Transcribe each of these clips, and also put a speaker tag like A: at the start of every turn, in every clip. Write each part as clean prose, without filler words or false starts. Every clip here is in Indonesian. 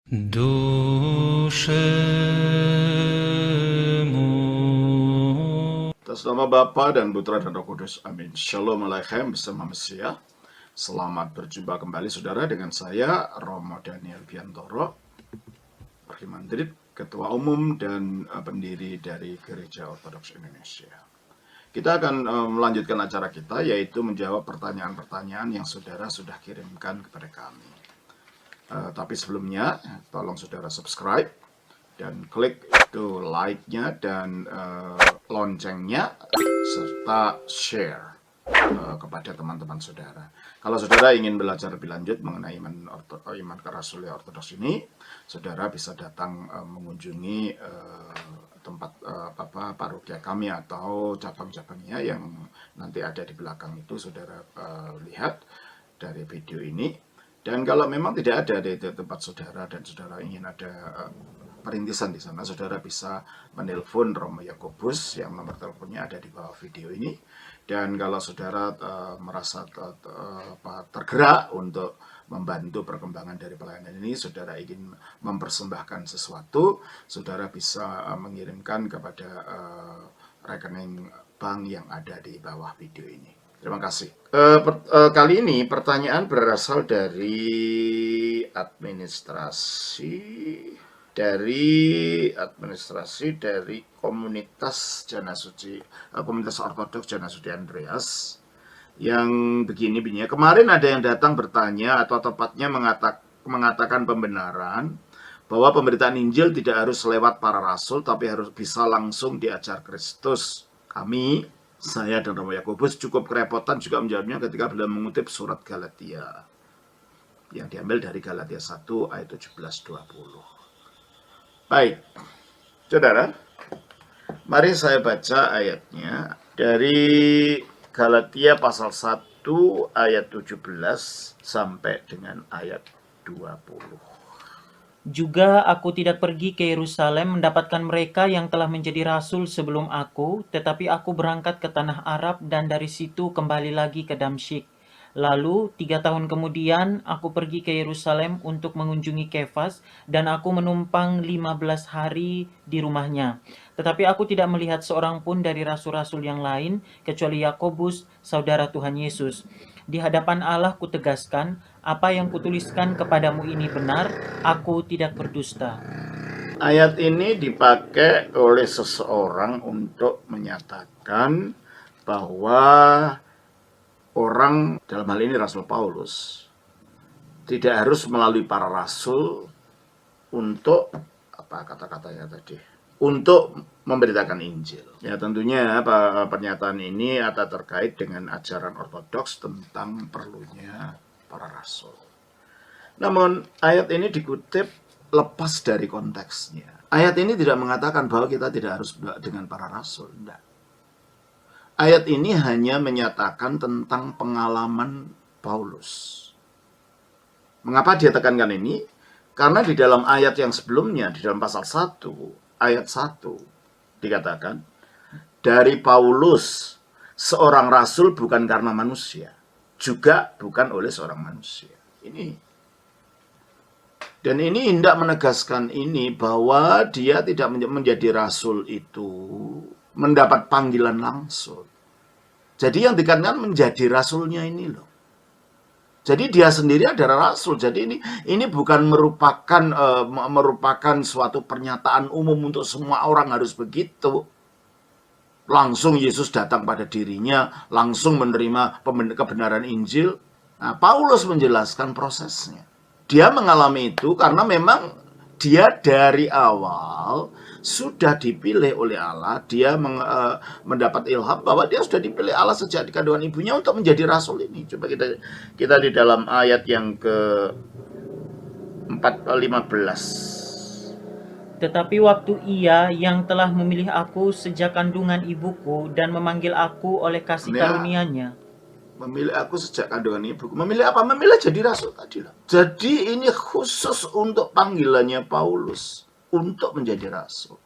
A: Dushemu.
B: Atas nama Bapa dan Putra dan Roh Kudus, amin. Shalom Aleichem bersama Mesia. Selamat berjumpa kembali saudara dengan saya, Romo Daniel Biantoro, Wakil Madrid, Ketua Umum dan pendiri dari Gereja Ortodoks Indonesia. Kita akan melanjutkan acara kita, yaitu menjawab pertanyaan-pertanyaan yang saudara sudah kirimkan kepada kami. Tapi sebelumnya, tolong saudara subscribe dan klik itu like-nya dan loncengnya serta share kepada teman-teman saudara. Kalau saudara ingin belajar lebih lanjut mengenai iman kerasulia ortodoks ini, saudara bisa datang mengunjungi tempat parokia kami atau cabang-cabangnya yang nanti ada di belakang itu saudara lihat dari video ini. Dan kalau memang tidak ada di tempat saudara dan saudara ingin ada perintisan di sana, saudara bisa menelpon Romo Yakobus yang nomor teleponnya ada di bawah video ini. Dan kalau saudara merasa tergerak untuk membantu perkembangan dari pelayanan ini, saudara ingin mempersembahkan sesuatu, saudara bisa mengirimkan kepada rekening bank yang ada di bawah video ini. Terima kasih. Kali ini pertanyaan berasal dari administrasi dari komunitas Janasuci, komunitas Ortodoks Janasuci Andreas yang begini. Kemarin ada yang datang bertanya atau tepatnya mengatakan pembenaran bahwa pemberitaan Injil tidak harus lewat para rasul tapi harus bisa langsung diajar Kristus. Saya dan Romo Yakobus cukup kerepotan juga menjawabnya ketika beliau mengutip surat Galatia yang diambil dari Galatia 1 ayat 17-20. Baik, saudara, mari saya baca ayatnya dari Galatia pasal 1 ayat 17 sampai dengan ayat 20.
C: Juga aku tidak pergi ke Yerusalem mendapatkan mereka yang telah menjadi rasul sebelum aku, tetapi aku berangkat ke tanah Arab dan dari situ kembali lagi ke Damsyik. Lalu 3 tahun kemudian aku pergi ke Yerusalem untuk mengunjungi Kefas dan aku menumpang 15 hari di rumahnya. Tetapi aku tidak melihat seorang pun dari rasul-rasul yang lain kecuali Yakobus, saudara Tuhan Yesus. Di hadapan Allah kutegaskan, apa yang kutuliskan kepadamu ini benar, aku tidak berdusta.
B: Ayat ini dipakai oleh seseorang untuk menyatakan bahwa orang, dalam hal ini Rasul Paulus, tidak harus melalui para rasul untuk, apa kata-katanya tadi, untuk memberitakan Injil. Ya, tentunya pernyataan ini ada terkait dengan ajaran ortodoks tentang perlunya para rasul. Namun ayat ini dikutip lepas dari konteksnya. Ayat ini tidak mengatakan bahwa kita tidak harus dengan para rasul. Tidak. Ayat ini hanya menyatakan tentang pengalaman Paulus. Mengapa dia tekankan ini? Karena di dalam ayat yang sebelumnya, di dalam pasal 1, ayat 1, dikatakan, dari Paulus, seorang rasul bukan karena manusia, juga bukan oleh seorang manusia. Dan ini hendak menegaskan ini bahwa dia tidak menjadi rasul itu mendapat panggilan langsung. Jadi yang dikatakan menjadi rasulnya ini loh. Jadi dia sendiri adalah rasul. Jadi ini bukan merupakan suatu pernyataan umum untuk semua orang harus begitu. Langsung Yesus datang pada dirinya, langsung menerima kebenaran Injil. Nah, Paulus menjelaskan prosesnya. Dia mengalami itu karena memang dia dari awal sudah dipilih oleh Allah. Dia mendapat ilham bahwa dia sudah dipilih Allah sejak di kandungan ibunya untuk menjadi rasul ini. Coba kita di dalam ayat yang ke-15.
C: Tetapi waktu Ia yang telah memilih aku sejak kandungan ibuku dan memanggil aku oleh kasih karunia-Nya.
B: Memilih aku sejak kandungan ibuku. Memilih apa? Memilih jadi rasul tadi lah. Jadi ini khusus untuk panggilannya Paulus untuk menjadi rasul.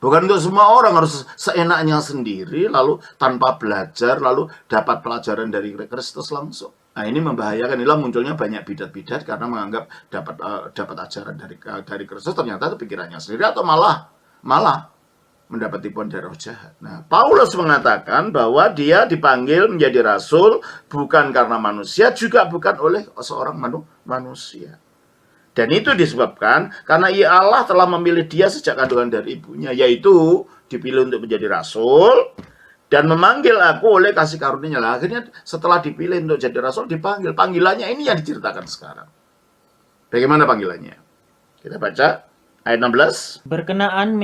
B: Bukan untuk semua orang harus seenaknya sendiri, lalu tanpa belajar, lalu dapat pelajaran dari Kristus langsung. Nah, ini membahayakan. Inilah munculnya banyak bidat-bidat karena menganggap dapat ajaran dari Kristus, ternyata itu pikirannya sendiri, atau malah mendapat tipuan dari roh jahat. Nah, Paulus mengatakan bahwa dia dipanggil menjadi rasul bukan karena manusia, juga bukan oleh seorang manusia. Dan itu disebabkan karena Allah telah memilih dia sejak kandungan dari ibunya, yaitu dipilih untuk menjadi rasul dan memanggil aku oleh kasih karunia. Lah, akhirnya setelah dipilih untuk jadi rasul, dipanggil. Panggilannya ini yang diceritakan sekarang. Bagaimana panggilannya? Kita baca ayat 16.
C: Berkenan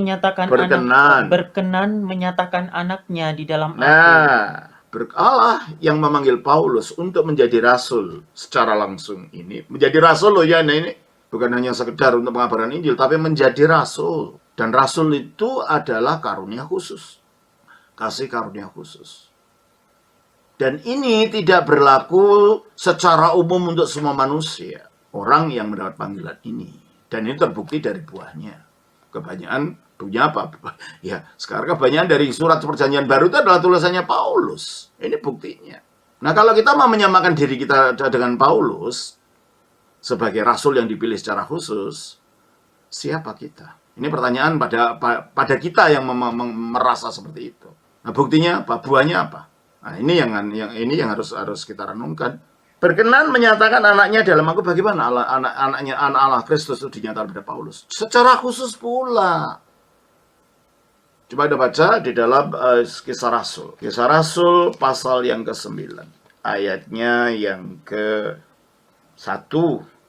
C: menyatakan anaknya di dalam aku.
B: Nah, Allah yang memanggil Paulus untuk menjadi rasul secara langsung ini. Menjadi rasul loh ya, nah ini bukan hanya sekedar untuk pengabaran Injil, tapi menjadi rasul. Dan rasul itu adalah karunia khusus. Kasih karunia khusus. Dan ini tidak berlaku secara umum untuk semua manusia. Orang yang mendapat panggilan ini. Dan ini terbukti dari buahnya. Kebanyakan punya apa? Ya, sekarang kebanyakan dari surat perjanjian baru itu adalah tulisannya Paulus. Ini buktinya. Nah, kalau kita mau menyamakan diri kita dengan Paulus sebagai rasul yang dipilih secara khusus, siapa kita? Ini pertanyaan pada kita yang merasa seperti itu. Nah, buktinya apa? Buahnya apa? Nah, ini yang harus kita renungkan. Berkenan menyatakan anaknya dalam aku. Bagaimana anak Allah Kristus itu dinyatakan pada Paulus? Secara khusus pula. Coba kita baca di dalam Kisah Rasul. Kisah Rasul pasal yang ke-9. Ayatnya yang ke-1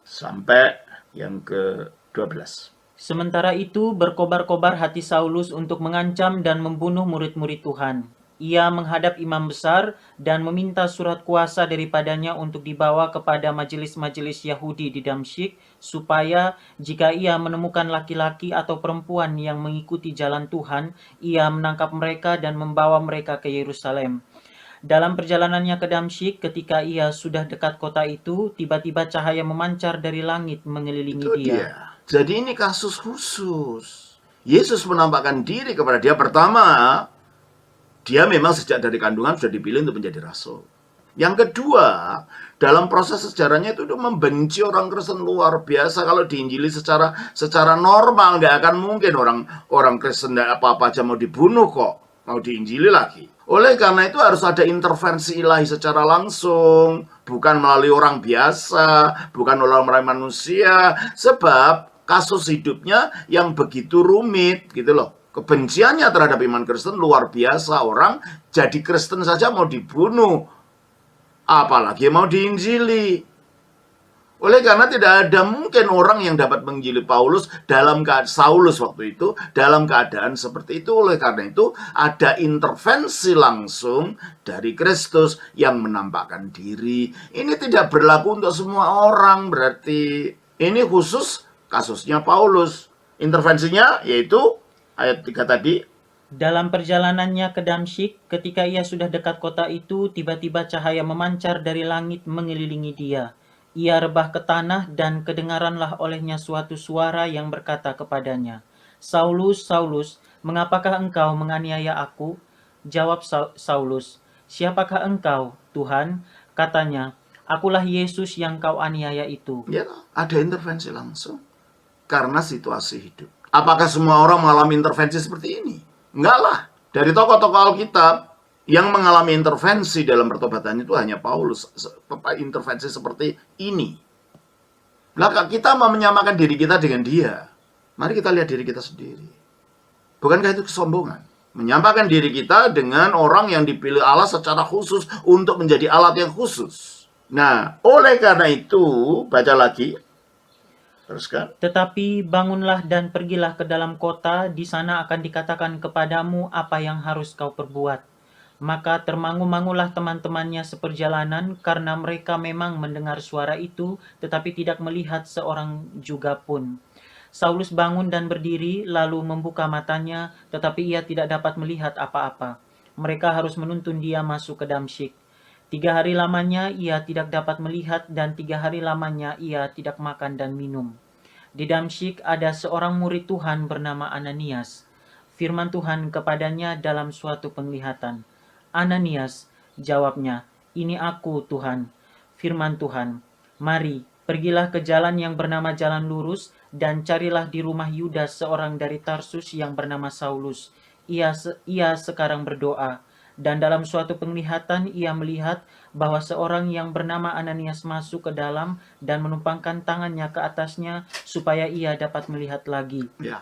B: sampai yang ke-12.
C: Sementara itu berkobar-kobar hati Saulus untuk mengancam dan membunuh murid-murid Tuhan. Ia menghadap imam besar dan meminta surat kuasa daripadanya untuk dibawa kepada majelis-majelis Yahudi di Damsyik, supaya jika ia menemukan laki-laki atau perempuan yang mengikuti jalan Tuhan, ia menangkap mereka dan membawa mereka ke Yerusalem. Dalam perjalanannya ke Damsyik, ketika ia sudah dekat kota itu, tiba-tiba cahaya memancar dari langit mengelilingi dia.
B: Jadi ini kasus khusus. Yesus menampakkan diri kepada dia. Pertama, dia memang sejak dari kandungan sudah dipilih untuk menjadi rasul. Yang kedua, dalam proses sejarahnya itu membenci orang Kristen luar biasa. Kalau diinjili secara normal, nggak akan mungkin orang Kristen apa-apa aja mau dibunuh kok, mau diinjili lagi. Oleh karena itu harus ada intervensi ilahi secara langsung, bukan melalui orang biasa, bukan melalui manusia, sebab kasus hidupnya yang begitu rumit gitu loh. Kebenciannya terhadap iman Kristen luar biasa. Orang jadi Kristen saja mau dibunuh, apalagi mau diinjili. Oleh karena tidak ada mungkin orang yang dapat menginjili Saulus waktu itu dalam keadaan seperti itu. Oleh karena itu ada intervensi langsung dari Kristus yang menampakkan diri. Ini tidak berlaku untuk semua orang, berarti ini khusus kasusnya Paulus. Intervensinya yaitu ayat 3 tadi.
C: Dalam perjalanannya ke Damsyik, ketika ia sudah dekat kota itu, tiba-tiba cahaya memancar dari langit mengelilingi dia. Ia rebah ke tanah dan kedengaranlah olehnya suatu suara yang berkata kepadanya, "Saulus, Saulus, mengapakah engkau menganiaya aku?" Jawab Saulus, "Siapakah engkau, Tuhan?" Katanya, "Akulah Yesus yang kau aniaya itu."
B: Ya, ada intervensi langsung karena situasi hidup. Apakah semua orang mengalami intervensi seperti ini? Enggak lah. Dari tokoh-tokoh Alkitab yang mengalami intervensi dalam pertobatan itu hanya Paulus. Intervensi seperti ini. Nah, kita mau menyamakan diri kita dengan dia. Mari kita lihat diri kita sendiri. Bukankah itu kesombongan? Menyamakan diri kita dengan orang yang dipilih Allah secara khusus untuk menjadi alat yang khusus. Nah, oleh karena itu, baca lagi. Teruskan.
C: Tetapi bangunlah dan pergilah ke dalam kota, di sana akan dikatakan kepadamu apa yang harus kau perbuat. Maka termangu-mangulah teman-temannya seperjalanan, karena mereka memang mendengar suara itu, tetapi tidak melihat seorang juga pun. Saulus bangun dan berdiri, lalu membuka matanya, tetapi ia tidak dapat melihat apa-apa. Mereka harus menuntun dia masuk ke Damsyik. 3 hari lamanya ia tidak dapat melihat, dan 3 hari lamanya ia tidak makan dan minum. Di Damsyik ada seorang murid Tuhan bernama Ananias. Firman Tuhan kepadanya dalam suatu penglihatan. "Ananias," jawabnya, "Ini aku, Tuhan." Firman Tuhan, "Mari, pergilah ke jalan yang bernama Jalan Lurus, dan carilah di rumah Yudas seorang dari Tarsus yang bernama Saulus. Ia sekarang berdoa, dan dalam suatu penglihatan ia melihat bahwa seorang yang bernama Ananias masuk ke dalam dan menumpangkan tangannya ke atasnya supaya ia dapat melihat lagi."
B: Ya.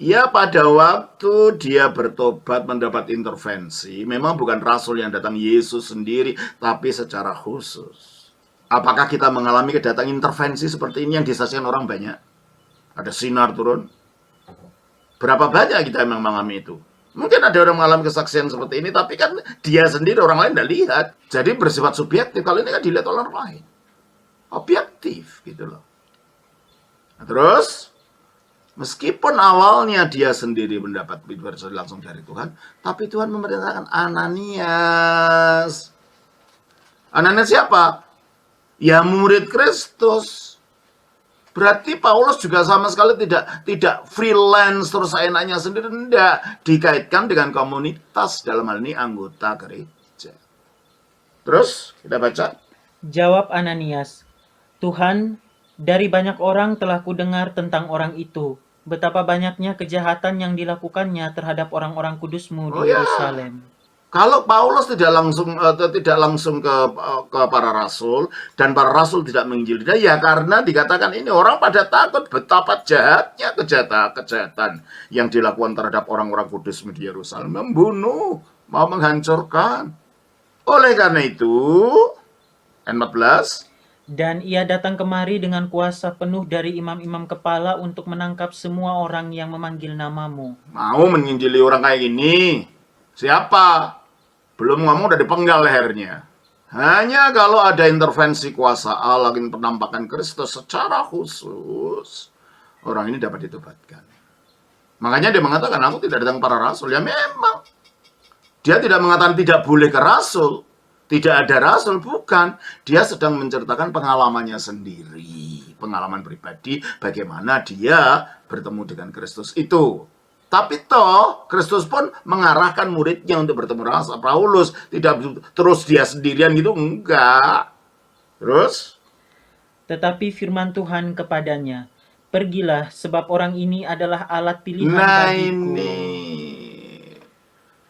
B: Ya, pada waktu dia bertobat mendapat intervensi, memang bukan rasul yang datang, Yesus sendiri, tapi secara khusus. Apakah kita mengalami kedatangan intervensi seperti ini yang disaksikan orang banyak? Ada sinar turun. Berapa banyak kita memang mengalami itu? Mungkin ada orang mengalami kesaksian seperti ini, tapi kan dia sendiri, orang lain tidak lihat. Jadi bersifat subjektif. Kalau ini kan dilihat oleh orang lain. Objektif gitu loh. Nah, terus, meskipun awalnya dia sendiri mendapat perintah langsung dari Tuhan, tapi Tuhan memerintahkan Ananias. Ananias siapa? Ya, murid Kristus. Berarti Paulus juga sama sekali tidak freelance terus seenaknya sendiri, tidak, dikaitkan dengan komunitas, dalam hal ini anggota gereja. Terus kita baca.
C: Jawab Ananias, "Tuhan, dari banyak orang telah kudengar tentang orang itu, betapa banyaknya kejahatan yang dilakukannya terhadap orang-orang kudus-Mu
B: Oh
C: di
B: ya,
C: Yerusalem."
B: kalau Paulus tidak langsung ke para rasul, dan para rasul tidak menginjili dia, ya karena dikatakan ini orang pada takut betapa jahatnya kejahatan yang dilakukan terhadap orang-orang kudus di Yerusalem, membunuh, mau menghancurkan. Oleh karena itu, ayat 14,
C: Dan ia datang kemari dengan kuasa penuh dari imam-imam kepala untuk menangkap semua orang yang memanggil nama-Mu.
B: mau menginjili orang kayak gini, siapa? Belum ngomong udah dipenggal lehernya. Hanya kalau ada intervensi kuasa Allah, penampakan Kristus secara khusus, orang ini dapat ditobatkan. Makanya dia mengatakan, aku tidak datang para rasul. Ya memang. Dia tidak mengatakan tidak boleh ke rasul. Tidak ada rasul, bukan. Dia sedang menceritakan pengalamannya sendiri. Pengalaman pribadi, bagaimana dia bertemu dengan Kristus itu. Tapi toh, Kristus pun mengarahkan muridnya untuk bertemu dengan Paulus. Tidak terus dia sendirian gitu, enggak. Terus?
C: Tetapi firman Tuhan kepadanya, "Pergilah, sebab orang ini adalah alat pilihan
B: Nah
C: bagiku."
B: ini.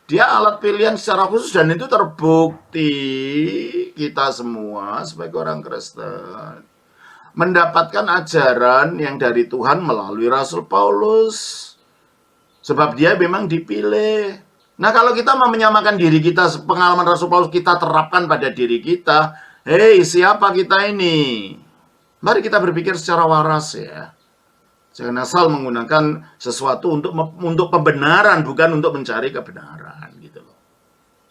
B: Dia alat pilihan secara khusus, dan itu terbukti kita semua sebagai orang Kristen mendapatkan ajaran yang dari Tuhan melalui Rasul Paulus. Sebab dia memang dipilih. Nah, kalau kita mau menyamakan diri kita, pengalaman Rasul Paulus kita terapkan pada diri kita, hei, siapa kita ini? Mari kita berpikir secara waras ya. Jangan asal menggunakan sesuatu untuk pembenaran, bukan untuk mencari kebenaran gitu loh.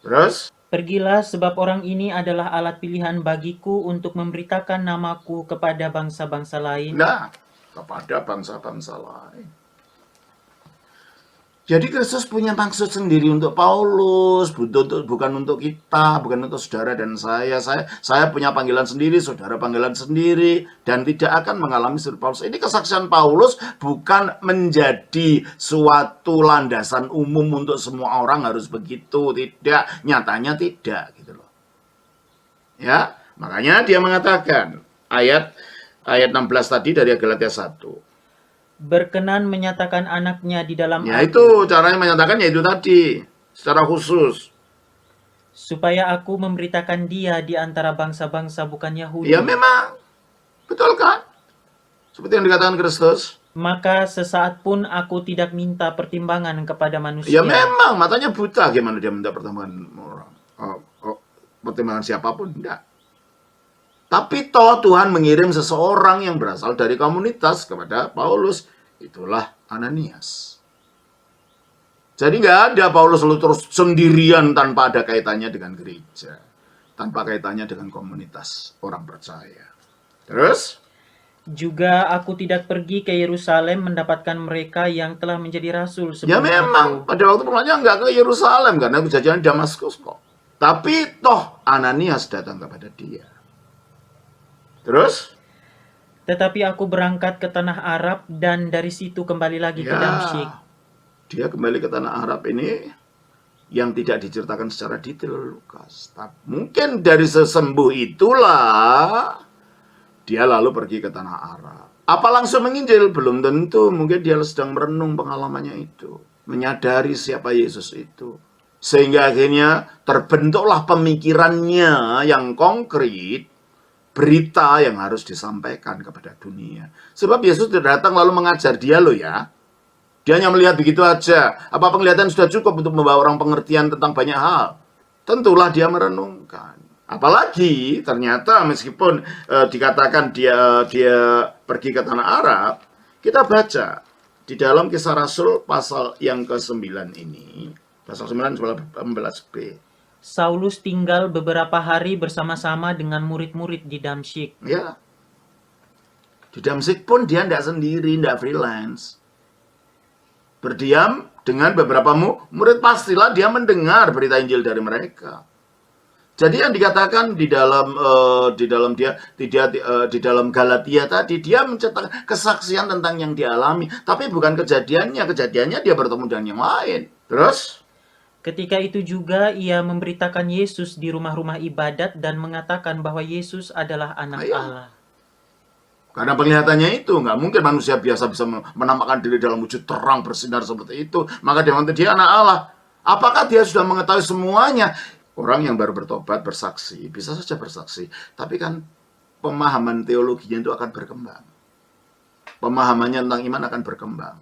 B: Terus?
C: "Pergilah, sebab orang ini adalah alat pilihan bagiku untuk memberitakan namaku kepada bangsa-bangsa lain."
B: Nah, kepada bangsa-bangsa lain. Jadi Kristus punya maksud sendiri untuk Paulus, bukan untuk kita, bukan untuk saudara dan saya. Saya punya panggilan sendiri, saudara panggilan sendiri, dan tidak akan mengalami seperti Paulus. Ini kesaksian Paulus bukan menjadi suatu landasan umum untuk semua orang harus begitu, tidak, nyatanya tidak gitu loh. Ya, makanya dia mengatakan ayat 16 tadi dari Galatia 1.
C: "Berkenan menyatakan anaknya di dalam
B: Ya
C: aku,
B: itu caranya menyatakan, yaitu tadi secara khusus.
C: supaya aku memberitakan dia di antara bangsa-bangsa bukan Yahudi.
B: Ya memang, betul kan? Seperti yang dikatakan Kristus.
C: Maka sesaat pun aku tidak minta pertimbangan kepada
B: Ya
C: manusia."
B: memang, matanya buta, gimana dia minta pertimbangan orang? Pertimbangan siapapun, enggak. Tapi toh Tuhan mengirim seseorang yang berasal dari komunitas kepada Paulus. Itulah Ananias. Jadi nggak ada Paulus lalu terus sendirian tanpa ada kaitannya dengan gereja. Tanpa kaitannya dengan komunitas orang percaya. Terus?
C: "Juga aku tidak pergi ke Yerusalem mendapatkan mereka yang telah menjadi rasul
B: Ya
C: sebelum
B: memang,
C: aku."
B: pada waktu pertanyaan nggak ke Yerusalem karena kejadian Damaskus kok. Tapi toh Ananias datang kepada dia. Terus?
C: "Tetapi aku berangkat ke tanah Arab dan dari situ kembali lagi ke Damsyik."
B: Ya, dia kembali ke tanah Arab ini yang tidak diceritakan secara detail oleh Lukas. Mungkin dari sesembuh itulah dia lalu pergi ke tanah Arab. Apa langsung menginjil? Belum tentu. Mungkin dia sedang merenung pengalamannya itu, menyadari siapa Yesus itu, sehingga akhirnya terbentuklah pemikirannya yang konkret, berita yang harus disampaikan kepada dunia. Sebab Yesus tidak datang lalu mengajar dia loh ya. Dia hanya melihat begitu aja. Apa penglihatan sudah cukup untuk membawa orang pengertian tentang banyak hal? Tentulah dia merenungkan. Apalagi ternyata meskipun dikatakan dia pergi ke tanah Arab, kita baca di dalam Kisah Rasul pasal yang ke-9 ini, pasal 9 14b.
C: Saulus tinggal beberapa hari bersama-sama dengan murid-murid di Damsyik.
B: Ya. Di Damsyik pun dia tidak sendiri, tidak freelance. Berdiam dengan beberapa murid, pastilah dia mendengar berita Injil dari mereka. Jadi yang dikatakan di dalam Galatia tadi, dia mencetak kesaksian tentang yang dialami, tapi bukan kejadiannya dia bertemu dengan yang lain. Terus
C: Ketika itu juga ia memberitakan Yesus di rumah-rumah ibadat dan mengatakan bahwa Yesus adalah anak Allah.
B: Karena penglihatannya itu, nggak mungkin manusia biasa bisa menampakkan diri dalam wujud terang bersinar seperti itu. Maka dia mengatakan dia anak Allah. Apakah dia sudah mengetahui semuanya? Orang yang baru bertobat, bersaksi, bisa saja bersaksi. Tapi kan pemahaman teologinya itu akan berkembang. Pemahamannya tentang iman akan berkembang.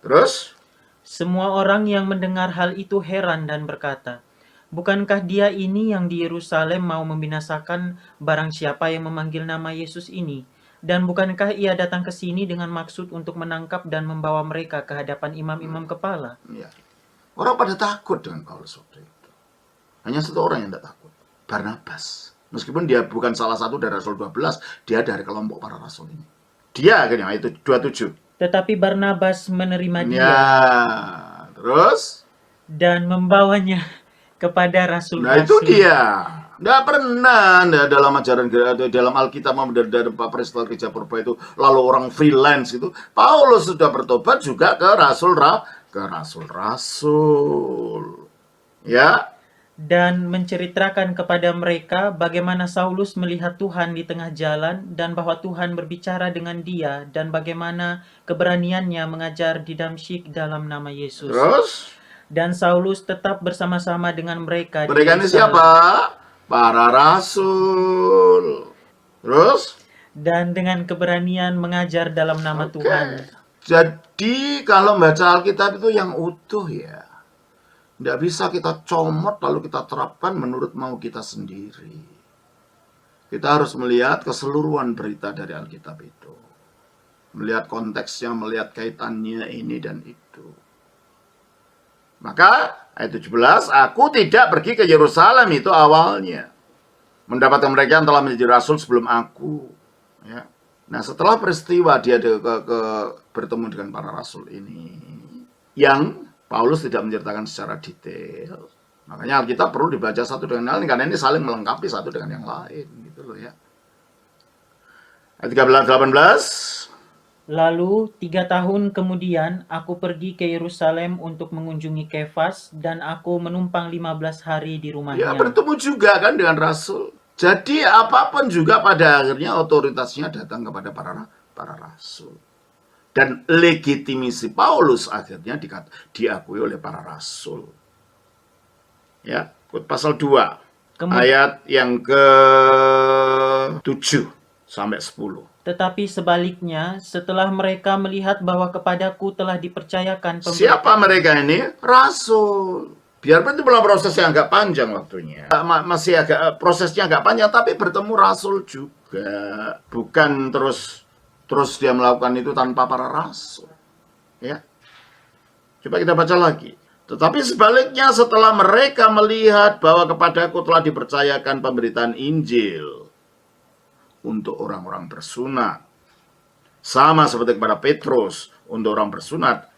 B: Terus?
C: Semua orang yang mendengar hal itu heran dan berkata, "Bukankah dia ini yang di Yerusalem mau membinasakan barang siapa yang memanggil nama Yesus ini? Dan bukankah ia datang ke sini dengan maksud untuk menangkap dan membawa mereka ke hadapan imam-imam kepala?"
B: Ya. Orang pada takut dengan Paulus waktu itu. Hanya satu orang yang tidak takut, Barnabas. Meskipun dia bukan salah satu dari Rasul 12, dia dari kelompok para rasul ini. Dia akhirnya itu 27.
C: Tetapi Barnabas menerima dia
B: Ya, terus?
C: dan membawanya kepada rasul-rasul.
B: Nah itu dia. Nggak pernah dalam ajaran dalam Alkitab dari Pak Prestel Gereja Purba itu lalu orang freelance itu. Paulus sudah bertobat juga ke rasul-rasul. Ya.
C: Dan menceritakan kepada mereka bagaimana Saulus melihat Tuhan di tengah jalan dan bahwa Tuhan berbicara dengan dia dan bagaimana keberaniannya mengajar di Damsyik dalam nama Yesus.
B: Terus?
C: Dan Saulus tetap bersama-sama dengan mereka.
B: Mereka ini siapa? Para rasul. Terus?
C: Dan dengan keberanian mengajar dalam nama Tuhan.
B: Jadi kalau membaca Alkitab itu yang utuh ya. Tidak bisa kita comot lalu kita terapkan menurut mau kita sendiri. Kita harus melihat keseluruhan berita dari Alkitab itu. Melihat konteksnya, melihat kaitannya ini dan itu. Maka ayat 17, aku tidak pergi ke Yerusalem itu awalnya. Mendapatkan mereka yang telah menjadi rasul sebelum aku. Ya. Nah setelah peristiwa dia bertemu dengan para rasul ini. Yang Paulus tidak menceritakan secara detail. Makanya Alkitab perlu dibaca satu dengan lain karena ini saling melengkapi satu dengan yang lain gitu loh ya. Ayat 13-18.
C: Lalu 3 tahun kemudian aku pergi ke Yerusalem untuk mengunjungi Kefas dan aku menumpang 15 hari di rumahnya.
B: Ya bertemu juga kan dengan rasul. Jadi apapun juga pada akhirnya otoritasnya datang kepada para rasul. Dan legitimasi Paulus akhirnya diakui oleh para rasul. Ya, pasal 2. Ayat yang ke-7 sampai 10.
C: Tetapi sebaliknya, setelah mereka melihat bahwa kepadaku telah dipercayakan
B: siapa mereka ini? Rasul. Biarpun itu belum proses yang agak panjang waktunya. Masih prosesnya agak panjang, tapi bertemu rasul juga. Bukan terus dia melakukan itu tanpa para rasul. Ya. Coba kita baca lagi. Tetapi sebaliknya setelah mereka melihat bahwa kepadaku telah dipercayakan pemberitaan Injil untuk orang-orang bersunat. Sama seperti kepada Petrus untuk orang bersunat.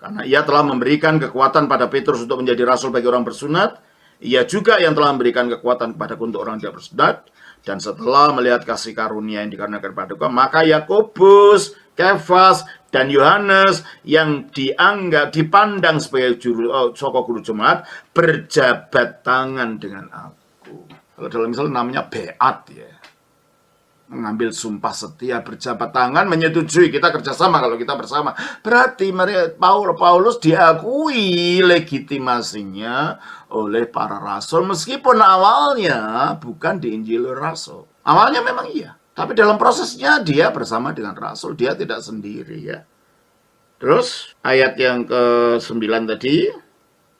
B: Karena ia telah memberikan kekuatan pada Petrus untuk menjadi rasul bagi orang bersunat. Ia juga yang telah memberikan kekuatan kepadaku untuk orang tidak bersunat. Dan setelah melihat kasih karunia yang dikarenakan padaku, maka Yakobus, Kefas, dan Yohanes yang dipandang sebagai soko guru jemaat berjabat tangan dengan aku. Kalau dalam misal namanya beat ya, mengambil sumpah setia, berjabat tangan, menyetujui kita kerjasama kalau kita bersama. Berarti Paulus diakui legitimasinya oleh para rasul, meskipun awalnya bukan di Injil Rasul. Awalnya memang iya, tapi dalam prosesnya dia bersama dengan rasul, dia tidak sendiri ya. Terus ayat yang ke-9 tadi.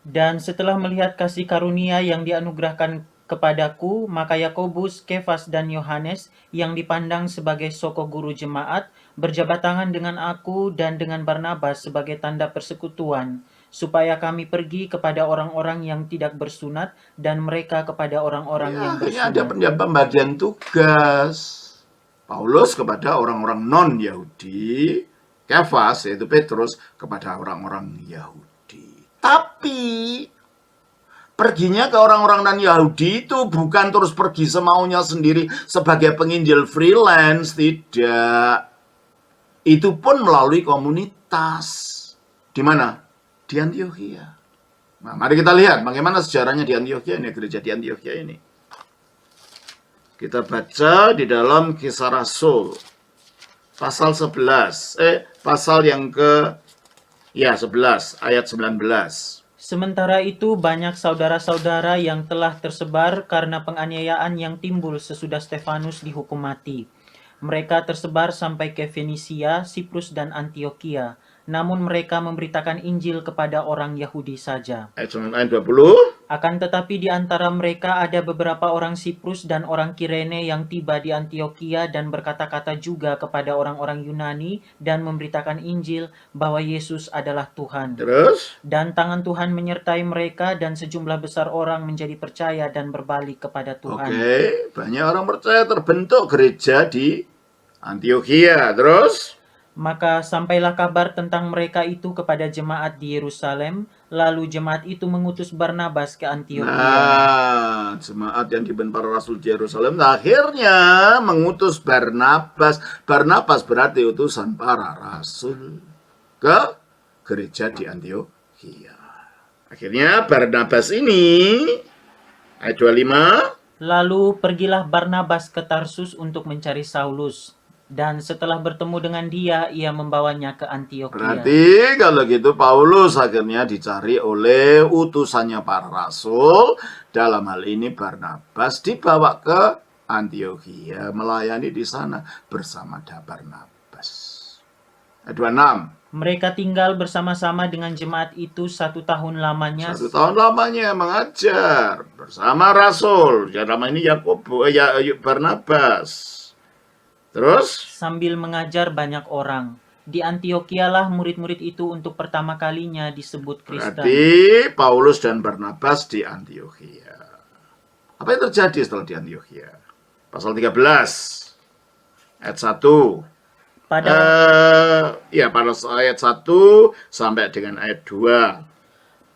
C: Dan setelah melihat kasih karunia yang dianugerahkan kepadaku, maka Yakobus, Kefas, dan Yohanes yang dipandang sebagai soko guru jemaat berjabat tangan dengan aku dan dengan Barnabas sebagai tanda persekutuan, supaya kami pergi kepada orang-orang yang tidak bersunat dan mereka kepada orang-orang yang
B: Akhirnya ada
C: bersunat.
B: pembagian tugas. Paulus kepada orang-orang non-Yahudi, Kefas yaitu Petrus kepada orang-orang Yahudi. Tapi perginya ke orang-orang non-Yahudi itu bukan terus pergi semaunya sendiri sebagai penginjil freelance, tidak. Itu pun melalui komunitas. Di mana? Di Antiokhia. Nah, mari kita lihat bagaimana sejarahnya di Antiokhia ini, gereja di Antiokhia ini. Kita baca di dalam Kisah Rasul pasal 11, pasal yang ke 11 ayat 19.
C: Sementara itu banyak saudara-saudara yang telah tersebar karena penganiayaan yang timbul sesudah Stefanus dihukum mati. Mereka tersebar sampai ke Fenisia, Siprus, dan Antiokhia. Namun mereka memberitakan Injil kepada orang Yahudi saja.
B: Ayat 20.
C: Akan tetapi di antara mereka ada beberapa orang Siprus dan orang Kirene yang tiba di Antiokhia dan berkata-kata juga kepada orang-orang Yunani dan memberitakan Injil bahwa Yesus adalah Tuhan.
B: Terus?
C: Dan tangan Tuhan menyertai mereka dan sejumlah besar orang menjadi percaya dan berbalik kepada Tuhan.
B: Oke, banyak orang percaya, terbentuk gereja di Antiokhia. Terus?
C: Maka sampailah kabar tentang mereka itu kepada jemaat di Yerusalem, lalu jemaat itu mengutus Barnabas ke Antiokhia.
B: Nah, jemaat yang dipimpin para rasul di Yerusalem akhirnya mengutus Barnabas. Barnabas berarti utusan para rasul ke gereja di Antiokhia. Akhirnya Barnabas ini, ayat 25.
C: Lalu pergilah Barnabas ke Tarsus untuk mencari Saulus. Dan setelah bertemu dengan dia, ia membawanya ke Antiokhia.
B: Berarti kalau gitu Paulus akhirnya dicari oleh utusannya para rasul. Dalam hal ini Barnabas dibawa ke Antiokhia, melayani di sana bersama Barnabas. Ayat 26.
C: Mereka tinggal bersama-sama dengan jemaat itu 1 tahun lamanya.
B: 1 tahun lamanya mengajar bersama rasul. Ya, nama ini Barnabas. Terus?
C: Sambil mengajar banyak orang. Di Antiokhia lah murid-murid itu untuk pertama kalinya disebut Kristen.
B: Berarti Paulus dan Barnabas di Antiokhia. Apa yang terjadi setelah di Antiokhia? Pasal 13 ayat 1. Pada ayat 1 sampai dengan ayat 2.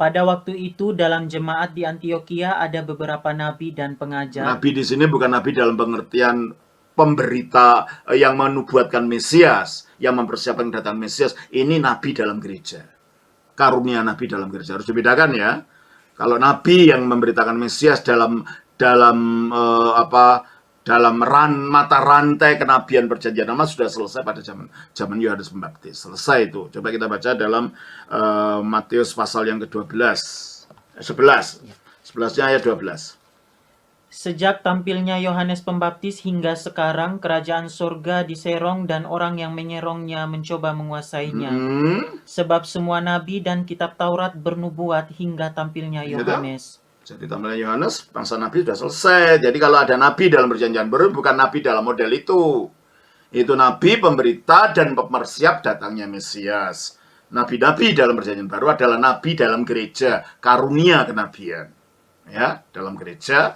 C: Pada waktu itu dalam jemaat di Antiokhia ada beberapa nabi dan pengajar.
B: Nabi di sini bukan nabi dalam pengertian pemberita yang menubuatkan Mesias, yang mempersiapkan kedatangan Mesias. Ini nabi dalam gereja. Karunia nabi dalam gereja harus dibedakan ya. Kalau nabi yang memberitakan Mesias dalam mata rantai kenabian perjanjian lama sudah selesai pada zaman Yohanes Pembaptis. Selesai itu. Coba kita baca dalam Matius pasal yang ke-12. 11-nya ayat 12.
C: Sejak tampilnya Yohanes Pembaptis hingga sekarang, kerajaan surga diserong dan orang yang menyerongnya mencoba menguasainya. Sebab semua nabi dan kitab Taurat bernubuat hingga tampilnya Yohanes.
B: Jadi tampilnya Yohanes, bangsa nabi sudah selesai. Jadi kalau ada nabi dalam perjanjian baru, bukan nabi dalam model itu. Itu nabi pemberita dan pemersiap datangnya Mesias. Nabi-nabi dalam perjanjian baru adalah nabi dalam gereja, karunia kenabian. Ya, dalam gereja.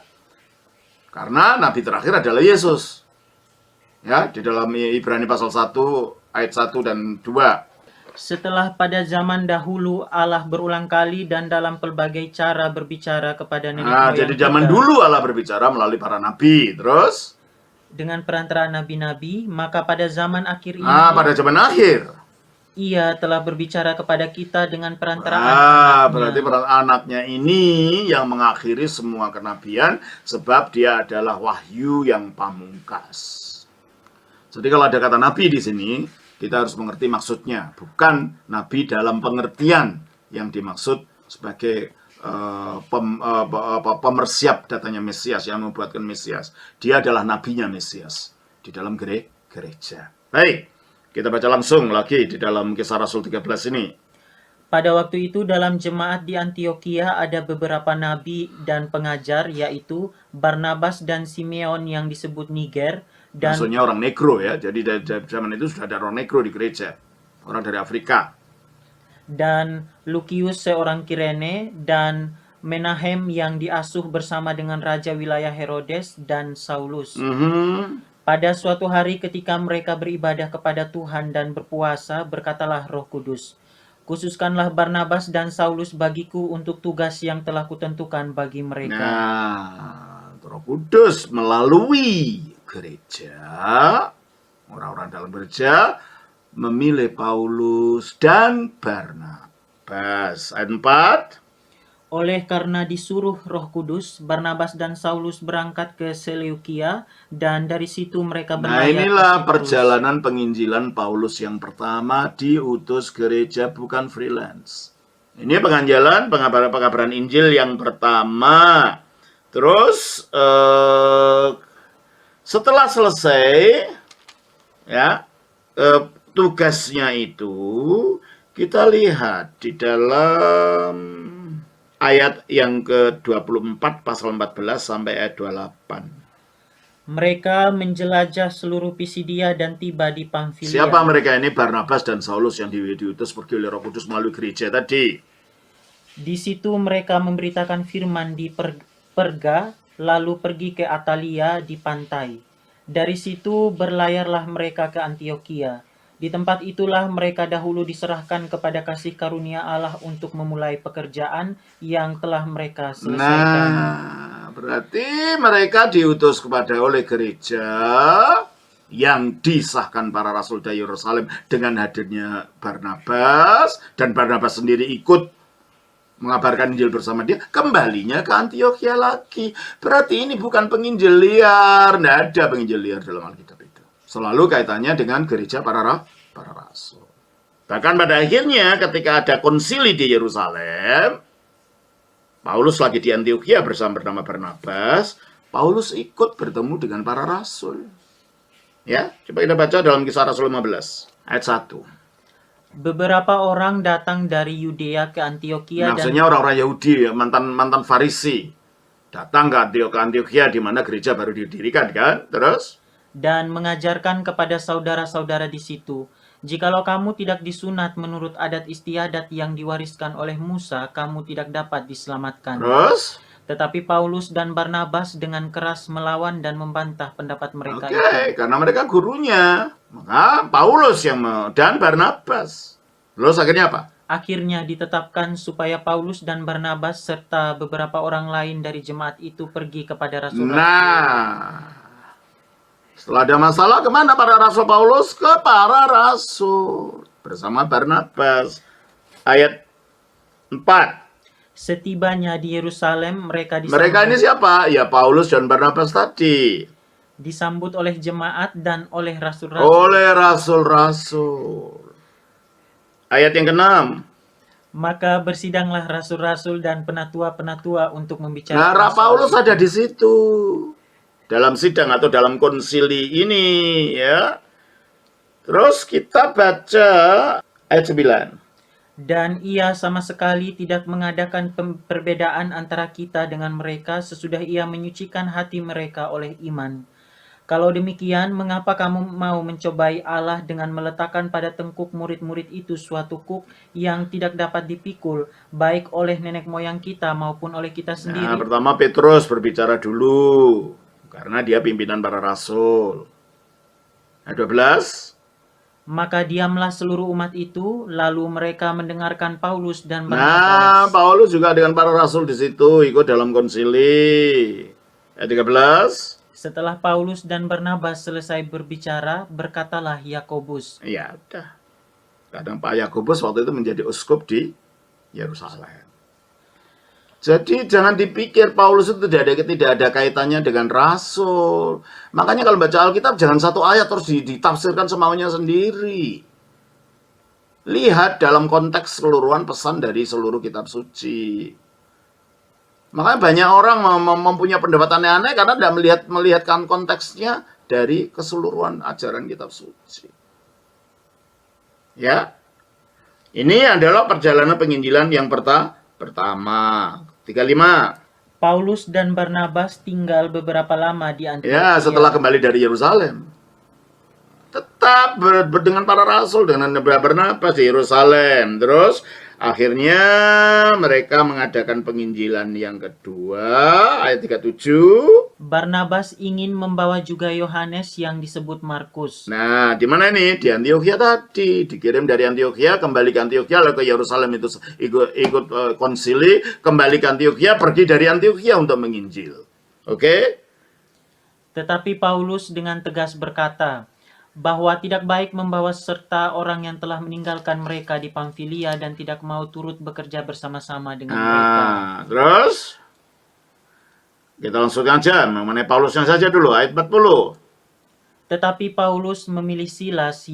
B: Karena nabi terakhir adalah Yesus. Ya, di dalam Ibrani pasal 1 ayat 1 dan 2.
C: Setelah pada zaman dahulu Allah berulang kali dan dalam pelbagai cara berbicara kepada nenek moyang
B: jadi zaman dulu Allah berbicara melalui para nabi. Terus
C: dengan perantaraan nabi-nabi, maka pada zaman akhir ini
B: pada zaman akhir
C: Ia telah berbicara kepada kita dengan perantaraan
B: Berarti
C: anaknya.
B: anaknya ini yang mengakhiri semua kenabian, sebab dia adalah wahyu yang pamungkas. Jadi kalau ada kata nabi di sini, kita harus mengerti maksudnya, bukan nabi dalam pengertian yang dimaksud sebagai pemersiap datanya Mesias, yang membuatkan Mesias. Dia adalah nabinya Mesias di dalam gereja. Baik, kita baca langsung lagi di dalam Kisah Rasul 13 ini.
C: Pada waktu itu dalam jemaat di Antioquia ada beberapa nabi dan pengajar, yaitu Barnabas dan Simeon yang disebut Niger, dan
B: Maksudnya orang negro ya. Jadi dari zaman itu sudah ada orang negro di gereja. Orang dari Afrika.
C: dan Lukius seorang Kirene, dan Menahem yang diasuh bersama dengan raja wilayah Herodes, dan Saulus. Pada suatu hari ketika mereka beribadah kepada Tuhan dan berpuasa, berkatalah Roh Kudus, "Khususkanlah Barnabas dan Saulus bagiku untuk tugas yang telah kutentukan bagi mereka."
B: Nah, Roh Kudus melalui gereja, orang-orang dalam gereja, memilih Paulus dan Barnabas. Ayat 4.
C: Oleh karena disuruh Roh Kudus, Barnabas dan Saulus berangkat ke Seleukia, dan dari situ mereka
B: Nah,
C: berlayar ke
B: inilah
C: Siprus.
B: perjalanan penginjilan Paulus yang pertama, diutus gereja, bukan freelance. Ini pengabaran Injil yang pertama. Terus setelah selesai ya tugasnya itu, kita lihat di dalam ayat yang ke-24 pasal 14 sampai ayat 28.
C: Mereka menjelajah seluruh Pisidia dan tiba di Pamfilia.
B: Siapa mereka ini? Barnabas dan Saulus yang diutus pergi oleh Roh Kudus melalui gereja tadi.
C: Di situ mereka memberitakan firman di Perga, lalu pergi ke Atalia di pantai. Dari situ berlayarlah mereka ke Antioquia. Di tempat itulah mereka dahulu diserahkan kepada kasih karunia Allah untuk memulai pekerjaan yang telah mereka selesaikan.
B: Nah, berarti mereka diutus oleh gereja yang disahkan para rasul dari Yerusalem dengan hadirnya Barnabas, dan Barnabas sendiri ikut mengabarkan Injil bersama dia, kembalinya ke Antioquia lagi. Berarti ini bukan penginjil liar, tidak ada penginjil liar dalam Alkitab itu. Selalu kaitannya dengan gereja para rasul. Bahkan pada akhirnya ketika ada konsili di Yerusalem, Paulus lagi di Antioquia bersama bernama Barnabas, Paulus ikut bertemu dengan para rasul. Ya, coba kita baca dalam Kisah Rasul 15 ayat 1.
C: Beberapa orang datang dari Yudea ke Antioquia
B: Maksudnya orang-orang Yahudi, mantan Farisi, datang ke Antioquia di mana gereja baru didirikan kan, terus
C: dan mengajarkan kepada saudara-saudara di situ, "Jikalau kamu tidak disunat menurut adat istiadat yang diwariskan oleh Musa, kamu tidak dapat diselamatkan."
B: Terus?
C: Tetapi Paulus dan Barnabas dengan keras melawan dan membantah pendapat mereka itu.
B: Karena mereka gurunya. Maka Paulus dan Barnabas. Terus akhirnya apa?
C: Akhirnya ditetapkan supaya Paulus dan Barnabas serta beberapa orang lain dari jemaat itu pergi kepada rasul-rasul.
B: Nah, setelah ada masalah, kemana para rasul Paulus? Ke para rasul bersama Barnabas. Ayat 4.
C: Setibanya di Yerusalem, mereka
B: ini siapa? Ya Paulus dan Barnabas tadi.
C: disambut oleh jemaat dan oleh rasul-rasul.
B: Oleh rasul-rasul. Ayat yang ke-6.
C: Maka bersidanglah rasul-rasul dan penatua-penatua untuk membicarakan.
B: Nah, Paulus ada di situ. Dalam sidang atau dalam konsili ini, ya. Terus kita baca ayat 9.
C: Dan ia sama sekali tidak mengadakan perbedaan antara kita dengan mereka sesudah ia menyucikan hati mereka oleh iman. Kalau demikian, mengapa kamu mau mencobai Allah dengan meletakkan pada tengkuk murid-murid itu suatu kuk yang tidak dapat dipikul, baik oleh nenek moyang kita maupun oleh kita sendiri?
B: Nah, pertama Petrus berbicara dulu, karena dia pimpinan para rasul. Ayat 12.
C: Maka diamlah seluruh umat itu, lalu mereka mendengarkan Paulus dan
B: Nah,
C: Barnabas.
B: Paulus juga dengan para rasul di situ, ikut dalam konsili. Ayat 13.
C: Setelah Paulus dan Barnabas selesai berbicara, berkatalah Yakobus.
B: Ya, udah. Kadang Pak Yakobus waktu itu menjadi uskup di Yerusalem. Jadi jangan dipikir Paulus itu tidak ada kaitannya dengan rasul. Makanya kalau baca Alkitab jangan satu ayat terus ditafsirkan semaunya sendiri. Lihat dalam konteks keseluruhan pesan dari seluruh kitab suci. Makanya banyak orang mempunyai pendapat aneh-aneh karena tidak melihatkan konteksnya dari keseluruhan ajaran kitab suci. Ya, ini adalah perjalanan penginjilan yang pertama. 35.
C: Paulus dan Barnabas tinggal beberapa lama di
B: Ya,
C: Antiokhia.
B: setelah kembali dari Yerusalem. Tetap dengan para rasul, dengan Barnabas di Yerusalem. Terus akhirnya mereka mengadakan penginjilan yang kedua, ayat 37.
C: Barnabas ingin membawa juga Yohanes yang disebut Markus.
B: Nah, di mana ini? Di Antiokhia tadi. Dikirim dari Antiokhia, kembali ke Antiokhia, lalu ke Yerusalem itu ikut konsili, kembali ke Antiokhia, pergi dari Antiokhia untuk menginjil. Oke?
C: Tetapi Paulus dengan tegas berkata bahwa tidak baik membawa serta orang yang telah meninggalkan mereka di Pamfilia dan tidak mau turut bekerja bersama-sama dengan mereka.
B: Terus kita langsung aja mengenai Paulusnya saja dulu, ayat 40.
C: Tetapi Paulus memilih Silas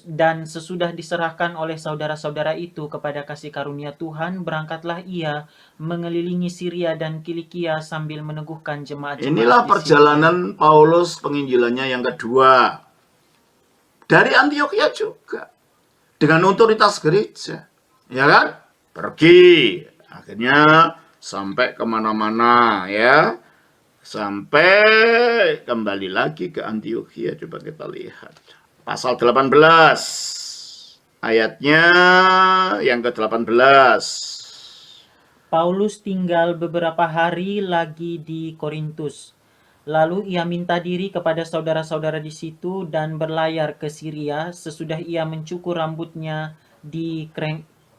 C: dan sesudah diserahkan oleh saudara-saudara itu kepada kasih karunia Tuhan, berangkatlah ia mengelilingi Syria dan Kilikia sambil meneguhkan jemaat-jemaat.
B: Inilah perjalanan Paulus penginjilannya yang kedua. Dari Antiokhia juga. Dengan otoritas gereja. Ya kan? Pergi. Akhirnya sampai kemana-mana ya. Sampai kembali lagi ke Antiokhia. Coba kita lihat. Pasal 18. Ayatnya yang ke-18.
C: Paulus tinggal beberapa hari lagi di Korintus. Lalu ia minta diri kepada saudara-saudara di situ dan berlayar ke Syria sesudah ia mencukur rambutnya di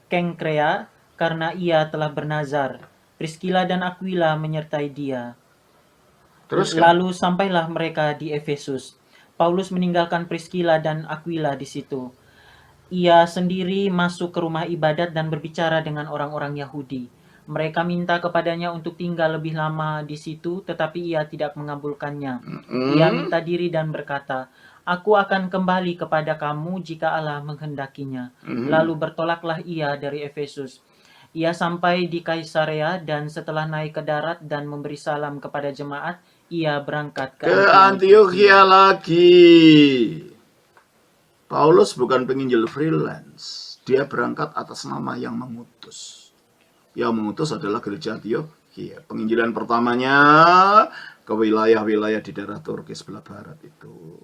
C: Kengkrea karena ia telah bernazar. Priscilla dan Aquila menyertai dia.
B: Terus
C: Lalu sampailah mereka di Efesus. Paulus meninggalkan Priscilla dan Aquila di situ. Ia sendiri masuk ke rumah ibadat dan berbicara dengan orang-orang Yahudi. Mereka minta kepadanya untuk tinggal lebih lama di situ, tetapi ia tidak mengabulkannya. Ia minta diri dan berkata, "Aku akan kembali kepada kamu jika Allah menghendakinya." Lalu bertolaklah ia dari Efesus. Ia sampai di Kaisarea dan setelah naik ke darat dan memberi salam kepada jemaat, ia berangkat ke
B: Antiokhia lagi. Paulus bukan penginjil freelance. Dia berangkat atas nama yang mengutus. Yang mengutus adalah gereja Antiokhia. Penginjilan pertamanya ke wilayah-wilayah di daerah Turki sebelah barat itu.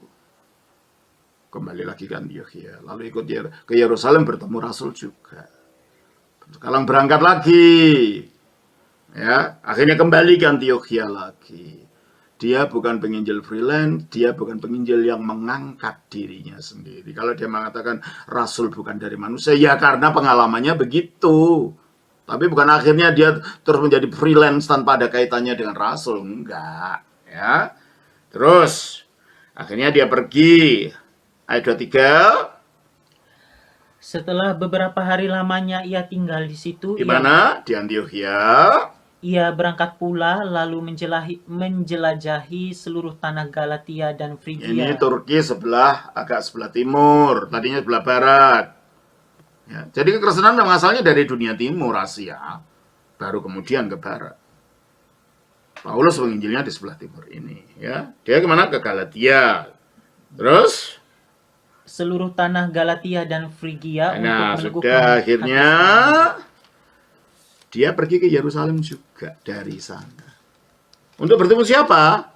B: Kembali lagi ke Antiokhia. Lalu ikut ke Yerusalem bertemu Rasul juga. Sekarang berangkat lagi. Ya, akhirnya kembali ke Antiokhia lagi. Dia bukan penginjil freelance, dia bukan penginjil yang mengangkat dirinya sendiri. Kalau dia mengatakan Rasul bukan dari manusia, ya karena pengalamannya begitu. Tapi bukan akhirnya dia terus menjadi freelance tanpa ada kaitannya dengan Rasul. Enggak. Ya. Terus, akhirnya dia pergi. Ayat 23.
C: Setelah beberapa hari lamanya ia tinggal di situ.
B: Di mana? Di Antiokhia.
C: Ia berangkat pula lalu menjelajahi seluruh tanah Galatia dan Frigia.
B: Ini Turki agak sebelah timur. Tadinya sebelah barat. Ya, jadi kekristenan memang asalnya dari dunia timur Asia, baru kemudian ke barat. Paulus menginjilnya di sebelah timur ini, ya. Dia kemana? Ke Galatia. Terus
C: seluruh tanah Galatia dan Frigia
B: nah,
C: untuk
B: sudah akhirnya dia pergi ke Yerusalem juga dari sana. Untuk bertemu siapa?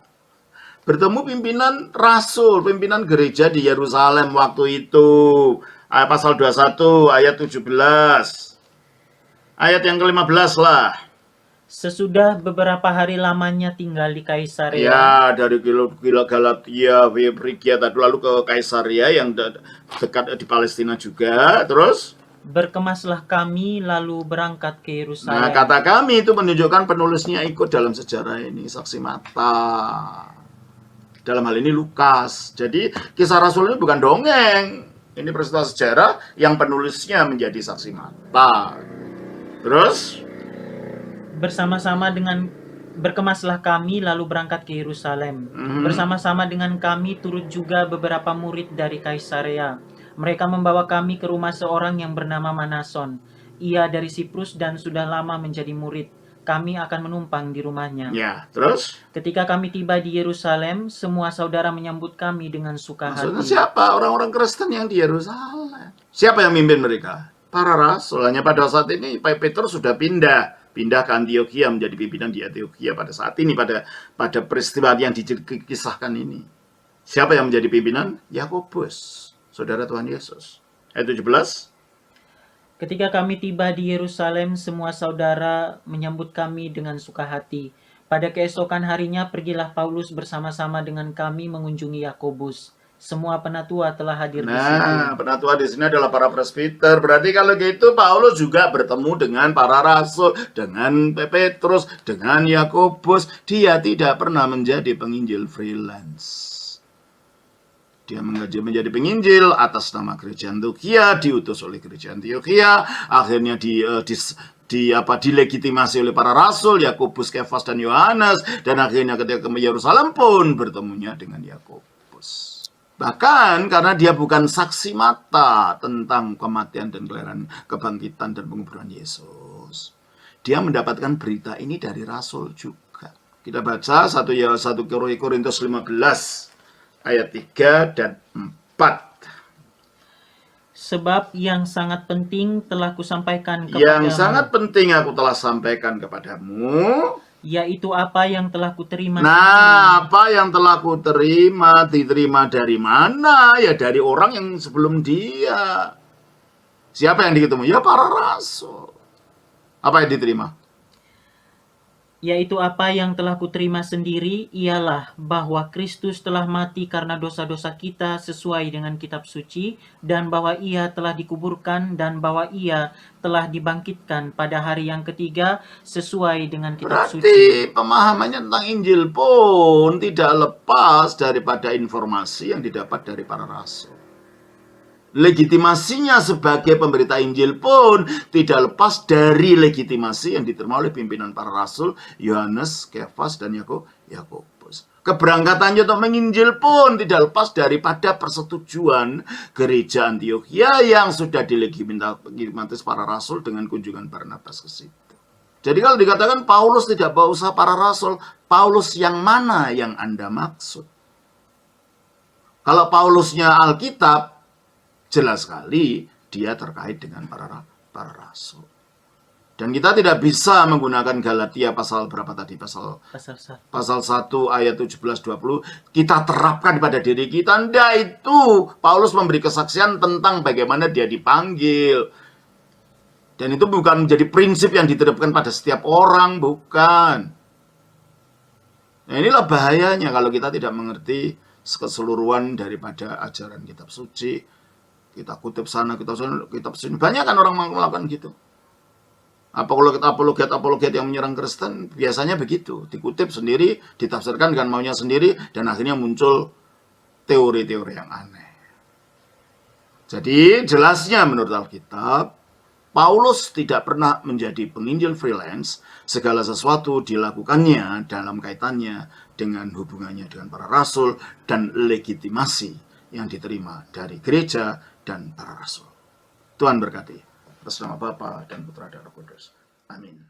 B: Bertemu pimpinan rasul, pimpinan gereja di Yerusalem waktu itu. Pasal 21 ayat 17. Ayat yang ke-15 lah.
C: Sesudah beberapa hari lamanya tinggal di Kaisarea.
B: Ya, dari Galatia, Frigia tadi lalu ke Kaisarea yang dekat di Palestina juga. Terus
C: berkemaslah kami lalu berangkat ke Yerusalem.
B: Nah, kata kami itu menunjukkan penulisnya ikut dalam sejarah ini, saksi mata. Dalam hal ini Lukas. Jadi kisah Rasul ini bukan dongeng. Ini peristiwa sejarah yang penulisnya menjadi saksi mata. Terus
C: berkemaslah kami lalu berangkat ke Yerusalem. Bersama-sama dengan kami turut juga beberapa murid dari Kaisarea. Mereka membawa kami ke rumah seorang yang bernama Manason. Ia dari Siprus dan sudah lama menjadi murid. Kami akan menumpang di rumahnya.
B: ya, terus
C: Ketika kami tiba di Yerusalem, semua saudara menyambut kami dengan suka
B: maksudnya
C: hati.
B: siapa? Orang-orang Kristen yang di Yerusalem. Siapa yang mimpin mereka? Para rasul. Hanya pada saat ini Petrus sudah pindah ke Antiokhia menjadi pimpinan di Antiokhia pada saat ini, pada peristiwa yang dikisahkan ini. Siapa yang menjadi pimpinan? Yakobus, saudara Tuhan Yesus. Ayat 17.
C: Ketika kami tiba di Yerusalem, semua saudara menyambut kami dengan suka hati. Pada keesokan harinya, pergilah Paulus bersama-sama dengan kami mengunjungi Yakobus. Semua penatua telah hadir di situ.
B: Nah, penatua di sini adalah para presbiter. Berarti kalau gitu Paulus juga bertemu dengan para rasul, dengan Petrus, dengan Yakobus. Dia tidak pernah menjadi penginjil freelance. Dia menjadi penginjil atas nama gereja Antiokhia, diutus oleh gereja Antiokhia, akhirnya dilegitimasi oleh para rasul, Yakobus, Kefas, dan Yohanes, dan akhirnya ketika ke Yerusalem pun bertemunya dengan Yakobus. Bahkan karena dia bukan saksi mata tentang kematian dan kelahiran, kebangkitan dan penguburan Yesus, dia mendapatkan berita ini dari rasul juga. Kita baca 1 Korintus 15 ayat 3 dan 4.
C: Sebab yang sangat penting telah kusampaikan kepadamu.
B: Yang sangat penting aku telah sampaikan kepadamu,
C: yaitu apa yang telah kuterima.
B: Nah, apa yang telah kuterima, diterima dari mana? Ya dari orang yang sebelum dia. Siapa yang diketemu? Ya para rasul. Apa yang diterima?
C: Yaitu apa yang telah kuterima sendiri, ialah bahwa Kristus telah mati karena dosa-dosa kita sesuai dengan kitab suci, dan bahwa ia telah dikuburkan, dan bahwa ia telah dibangkitkan pada hari yang ketiga sesuai dengan kitab suci.
B: Berarti pemahamannya tentang Injil pun tidak lepas daripada informasi yang didapat dari para rasul. Legitimasinya sebagai pemberita Injil pun tidak lepas dari legitimasi yang diterima oleh pimpinan para rasul, Yohanes, Kefas, dan Yakobus. Keberangkatannya untuk menginjil pun tidak lepas daripada persetujuan gereja Antiokhia yang sudah dilegitimasi para rasul dengan kunjungan Barnabas ke situ. Jadi kalau dikatakan Paulus tidak bawa usaha para rasul, Paulus yang mana yang Anda maksud? Kalau Paulusnya Alkitab, jelas sekali dia terkait dengan para rasul. Dan kita tidak bisa menggunakan Galatia pasal berapa tadi? Pasal 1 ayat 17-20. Kita terapkan pada diri kita. Tidak, itu Paulus memberi kesaksian tentang bagaimana dia dipanggil. Dan itu bukan menjadi prinsip yang diterapkan pada setiap orang, bukan. Nah, inilah bahayanya kalau kita tidak mengerti keseluruhan daripada ajaran kitab suci. Kita kutip sana, kitab sini. Banyak kan orang melakukan gitu. Apologet yang menyerang Kristen biasanya begitu. Dikutip sendiri, ditafsirkan dengan maunya sendiri, dan akhirnya muncul teori-teori yang aneh. Jadi jelasnya menurut Alkitab, Paulus tidak pernah menjadi penginjil freelance. Segala sesuatu dilakukannya dalam kaitannya dengan hubungannya dengan para rasul dan legitimasi yang diterima dari gereja dan para rasul. Tuhan berkati. Atas nama Bapa dan Putra dan Roh Kudus. Amin.